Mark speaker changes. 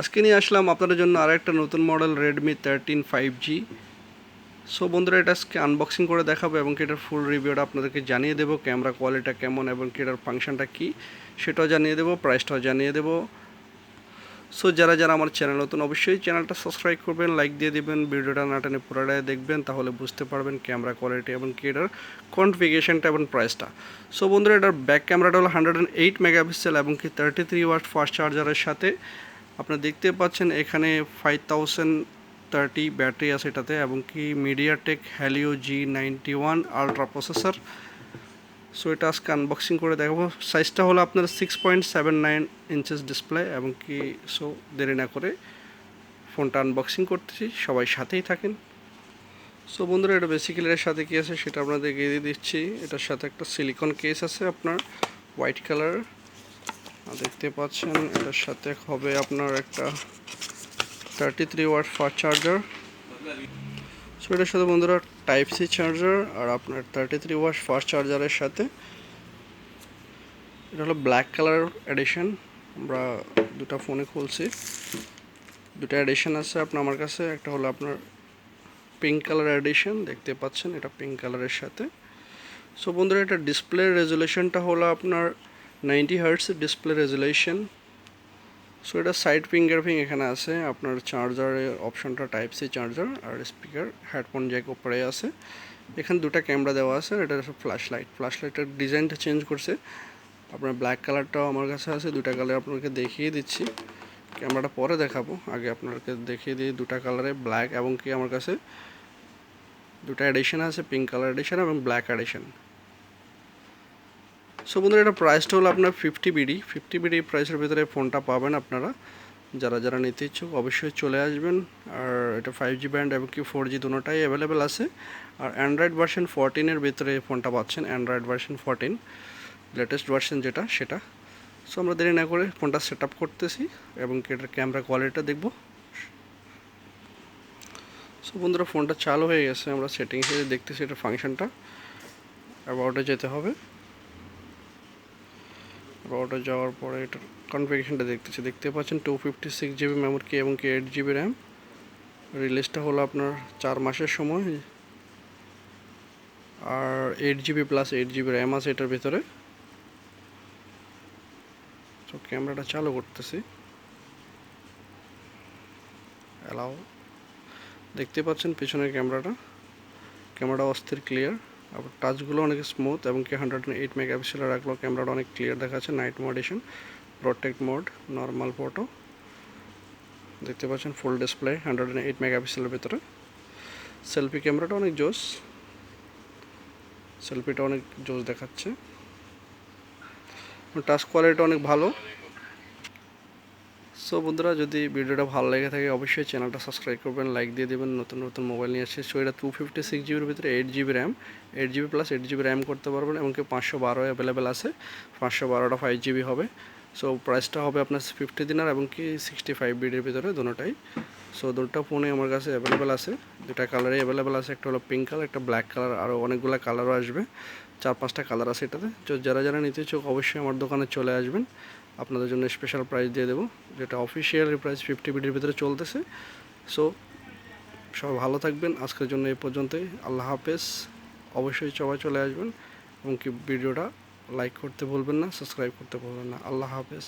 Speaker 1: আজকে নিয়ে আসলাম আপনাদের জন্য আরেকটা নতুন মডেল রেডমি 13 5G। সো বন্ধুরা, এটা আজকে আনবক্সিং করে দেখাবো এবং এটার ফুল রিভিউটা আপনাদেরকে জানিয়ে দেবো, ক্যামেরা কোয়ালিটিটা কেমন এবং এটার ফাংশনটা কী সেটাও জানিয়ে দেবো, প্রাইসটাও জানিয়ে দেবো। সো যারা যারা আমার চ্যানেল নতুন, অবশ্যই চ্যানেলটা সাবস্ক্রাইব করবেন, লাইক দিয়ে দিবেন, ভিডিওটা না টেনে পুরোটাই দেখবেন, তাহলে বুঝতে পারবেন ক্যামেরা কোয়ালিটি এবং এটার কনফিগারেশনটা এবং প্রাইসটা। সো বন্ধুরা, এটার ব্যাক ক্যামেরাটা হলো 108 মেগাপিক্সেল এবং 33 ওয়াট ফাস্ট চার্জারের সাথে। আপনারা দেখতে পাচ্ছেন এখানে 5030 ব্যাটারি আছে এটাতে এবং MediaTek Helio G91 ultra processor. So এটা আজকে আনবক্সিং করে দেখাবো। সাইজটা হলো আপনার 6.79 ইঞ্চেস ডিসপ্লে এবং সো দেরি না করে ফোনটা আনবক্সিং করতেছি, সবাই সাথেই থাকেন। সো বন্ধুরা, এটা বেসিক্যালি এর সাথে কী আছে সেটা আপনাদেরকে দিয়ে দিচ্ছি। এটার সাথে একটা সিলিকন কেস আছে আপনার হোয়াইট কালার দেখতে পাচ্ছেন। এটার সাথে হবে আপনার একটা 33 ওয়াট ফাস্ট চার্জার। সো এটার সাথে বন্ধুরা টাইপ সি চার্জার আর আপনার 33 ওয়াট ফাস্ট চার্জারের সাথে এটা হলো ব্ল্যাক কালার এডিশন। আমরা দুটো ফোনে খুলছি, দুটো এডিশন আছে আপনার আমার কাছে। একটা হলো আপনার পিঙ্ক কালার এডিশন, দেখতে পাচ্ছেন এটা পিঙ্ক কালারের সাথে। সো বন্ধুরা, এটা ডিসপ্লে রেজুলেশনটা হলো আপনার 90 হার্টস ডিসপ্লে রেজুলেশন। সো এটা সাইড ফিঙ্গারপ্রিন্ট এখানে আছে, আপনার চার্জারের অপশনটা টাইপ সি চার্জার আর স্পিকার হেডফোন জ্যাক উপরে আছে। এখানে দুটো ক্যামেরা দেওয়া আছে। এটা ফ্ল্যাশ লাইটের ডিজাইনটা চেঞ্জ করছে। আপনার ব্ল্যাক কালারটাও আমার কাছে আছে, দুটা কালার আপনাকে দেখিয়ে দিচ্ছি। ক্যামেরাটা পরে দেখাবো, আগে আপনাকে দেখিয়ে দিই দুটা কালারে ব্ল্যাক এবং আমার কাছে দুটা এডিশন আছে, পিঙ্ক কালার এডিশন এবং ব্ল্যাক এডিশন। সো বন্ধুরা, এটা প্রাইসটা হলো আপনার 50 বিডি প্রাইসের ভিতরে ফোনটা পাবেন আপনারা। যারা যারা নিতে ইচ্ছুক অবশ্যই চলে আসবেন। আর এটা 5G ব্যান্ড এবং 4G দুটোটাই অ্যাভেলেবেল আছে। আর অ্যান্ড্রয়েড ভার্সন 14-এর ভিতরে ফোনটা পাচ্ছেন, অ্যান্ড্রয়েড ভার্সন 14 লেটেস্ট ভার্সন যেটা সেটা। সো আমরা দেরি না করে ফোনটা সেট আপ করতেছি এবং এটার ক্যামেরা কোয়ালিটিটা দেখব। সো বন্ধুরা, ফোনটা চালু হয়ে গেছে। আমরা সেটিংসে দেখতেছি এটার ফাংশনটা। অ্যাবাউটে যেতে হবে। অ্যাবাউটে যাওয়ার পরে এটার কনফিগারেশনটা দেখতে পাচ্ছেন 256GB মেমোরি এবং 8GB র্যাম। রিলিজটা হলো আপনার 4 মাসের সময়। আর 8GB প্লাস 8GB র্যাম আছে এটার ভিতরে। তো ক্যামেরাটা চালু করতেছি, অ্যালাউ। দেখতে পাচ্ছেন পিছনের ক্যামেরাটা অস্থির ক্লিয়ার। আবার টাচগুলো অনেক স্মুথ এবং 108 মেগাপিক্সেলের রাখলেও ক্যামেরাটা অনেক ক্লিয়ার দেখাচ্ছে। Night mode edition, protect mode, normal photo. দেখতে পাচ্ছেন ফুল ডিসপ্লে 108 মেগাপিক্সেলের ভিতরে। সেলফি ক্যামেরাটা অনেক জোস, সেলফিটা অনেক জোস দেখাচ্ছে। টাচ কোয়ালিটি অনেক ভালো। সো বন্ধুরা, যদি ভিডিওটা ভালো লেগে থাকে অবশ্যই চ্যানেলটা সাবস্ক্রাইব করবেন, লাইক দিয়ে দেবেন। নতুন নতুন মোবাইল নিয়ে আসছে। সো এটা 256GBর ভিতরে 8GB RAM, 8GB plus 8GB RAM করতে পারবেন এবং 512 অ্যাভেলেবেল আছে। 512টা 5GB হবে। সো প্রাইসটা হবে আপনার 50 দিনার এবং 65 বিডির ভিতরে দুটোটাই। সো দুটো ফোনে আমার কাছে অ্যাভেলেবেল আছে, দুটা কালারই অ্যাভেলেবেল আছে। একটা হলো পিঙ্ক কালার, একটা ব্ল্যাক কালার, আরও অনেকগুলো কালারও আসবে। 4-5টা কালার আছে এটাতে। তো যারা যারা নিতে ইচ্ছুক অবশ্যই আমার দোকানে চলে আসবেন, আপনাদের জন্য স্পেশাল প্রাইস দিয়ে দেবো, যেটা অফিসিয়ালি প্রাইস 50 বিডির ভিতরে চলতেছে। সো সবাই ভালো থাকবেন। আজকের জন্য এই পর্যন্তই। আল্লাহ হাফেজ। অবশ্যই সবাই চলে আসবেন এবং ভিডিওটা লাইক করতে ভুলবেন না, সাবস্ক্রাইব করতে ভুলবেন না। আল্লাহ হাফেজ।